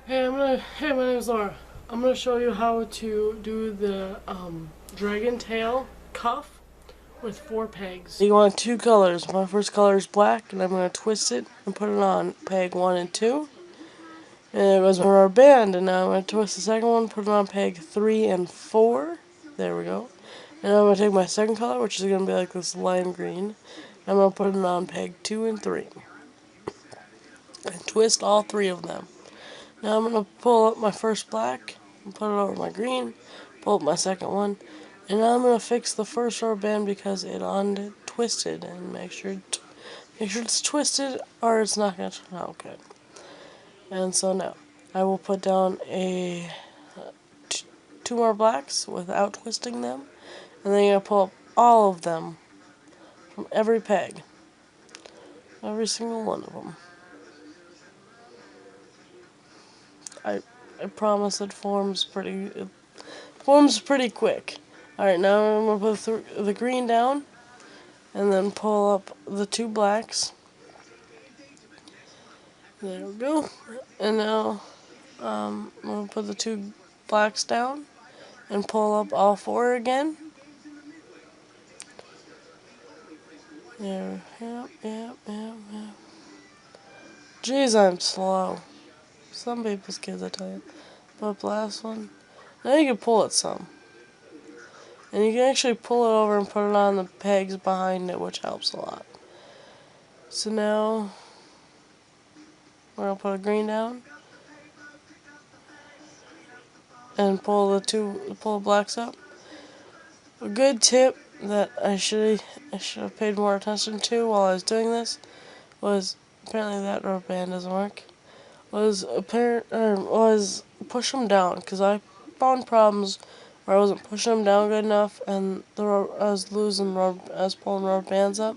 Hey, my name is Laura. I'm gonna show you how to do the dragon tail cuff with 4 pegs. You want 2 colors. My first color is black, and I'm gonna twist it and put it on peg 1 and 2. And there goes my rubber band, and now I'm gonna twist the second one, put it on peg 3 and 4. There we go. And I'm gonna take my second color, which is gonna be like this lime green. I'm gonna put it on peg 2 and 3. And twist all 3 of them. Now I'm going to pull up my first black and put it over my green, pull up my second one, and now I'm going to fix the first rubber band because it untwisted, and make sure it's twisted or it's not going to turn out good. And so now I will put down two more blacks without twisting them, and then you're going to pull up all of them from every peg, every single one of them. I promise it forms pretty quick. Alright, now I'm going to put the green down and then pull up the 2 blacks. There we go. And now I'm going to put the 2 blacks down and pull up all 4 again. There, yep. Jeez, I'm slow. Some people's kids, I tell you. Put up the last one. Now you can pull it some. And you can actually pull it over and put it on the pegs behind it, which helps a lot. So now we're going to put a green down and pull the blacks up. A good tip that I should have paid more attention to while I was doing this was, apparently that rubber band doesn't work, was push them down, because I found problems where I wasn't pushing them down good enough, and I was pulling rubber bands up,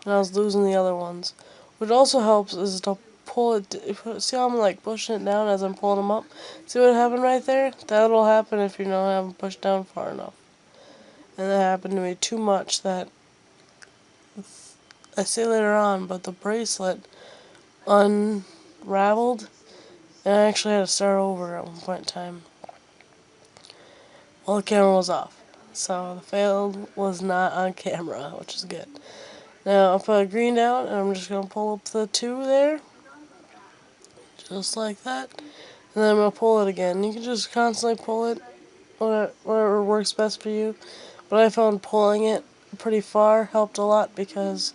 and I was losing the other ones. What also helps is to pull it. See how I'm like pushing it down as I'm pulling them up? See what happened right there? That'll happen if you haven't pushed down far enough. And that happened to me too much that I say later on, but the bracelet unraveled, and I actually had to start over at one point in time. Well, the camera was off, so the fail was not on camera, which is good. Now I'll put a green down, and I'm just going to pull up the 2 there, just like that, and then I'm going to pull it again. You can just constantly pull it, whatever works best for you, but I found pulling it pretty far helped a lot, because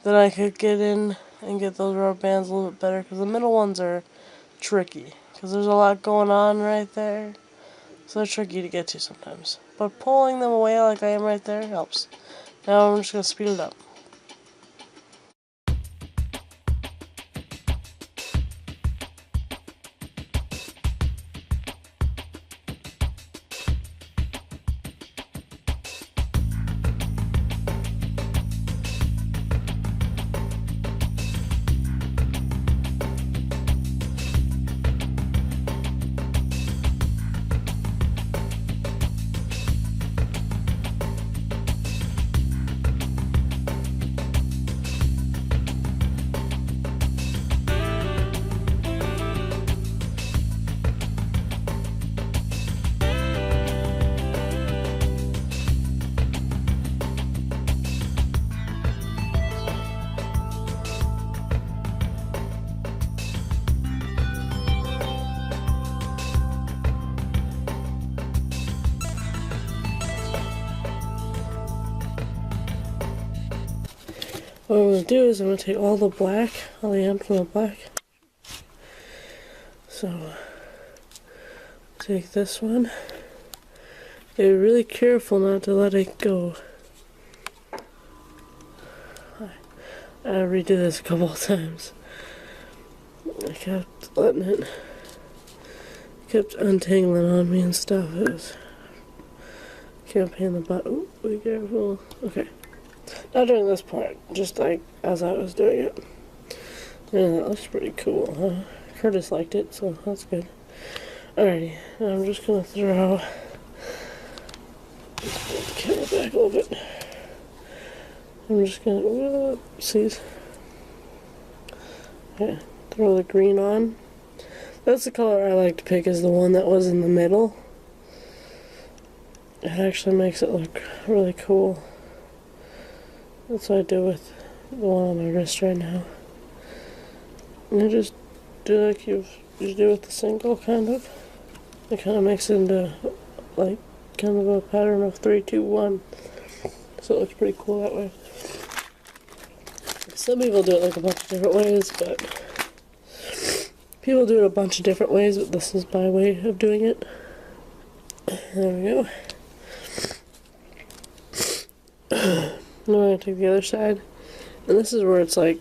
then I could get in and get those rubber bands a little bit better, because the middle ones are tricky, because there's a lot going on right there, so they're tricky to get to sometimes. But pulling them away like I am right there helps. Now I'm just going to speed it up. What I'm going to do is I'm going to take all the end from the black. So, take this one. Be really careful not to let it go. I redid this a couple of times. I kept kept untangling on me and stuff. It was, can't pain the butt. Ooh, be careful. Okay. Not during this part, just like as I was doing it. And that looks pretty cool, huh? Curtis liked it, so that's good. Alrighty, now I'm just gonna throw. Let's pull the camera back a little bit. I'm just gonna, see, okay, throw the green on. That's the color I like to pick, is the one that was in the middle. It actually makes it look really cool. That's what I do with the one on my wrist right now. And you just do like you do with the single, kind of. It kind of makes it into like kind of a pattern of 3, 2, 1. So it looks pretty cool that way. Some people do it like a bunch of different ways, but people do it a bunch of different ways, but this is my way of doing it. There we go. Now I'm going to take the other side, and this is where it's like,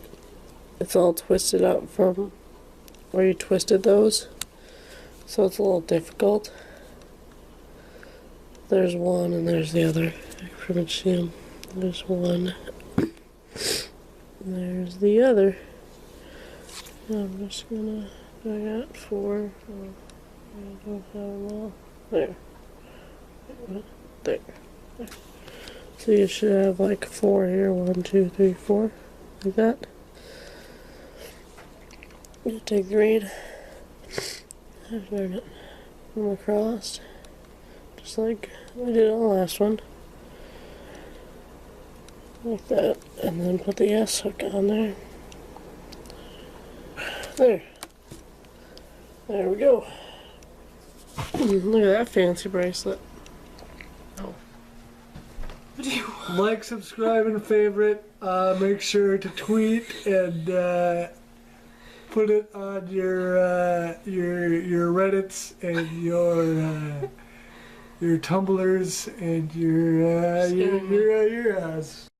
it's all twisted up from where you twisted those, so it's a little difficult. There's one and there's the other. I can pretty much see them. There's one. There's the other. I'm just gonna, I got 4. I don't have them all. There. There. There. So you should have like 4 here. 1, 2, 3, 4. Like that. You take the reed. Turn it from across. Just like we did on the last one. Like that. And then put the S hook on there. There. There we go. Look at that fancy bracelet. Oh. What do you want? Like, subscribe, and favorite. Make sure to tweet and put it on your Reddits and your Tumblrs and your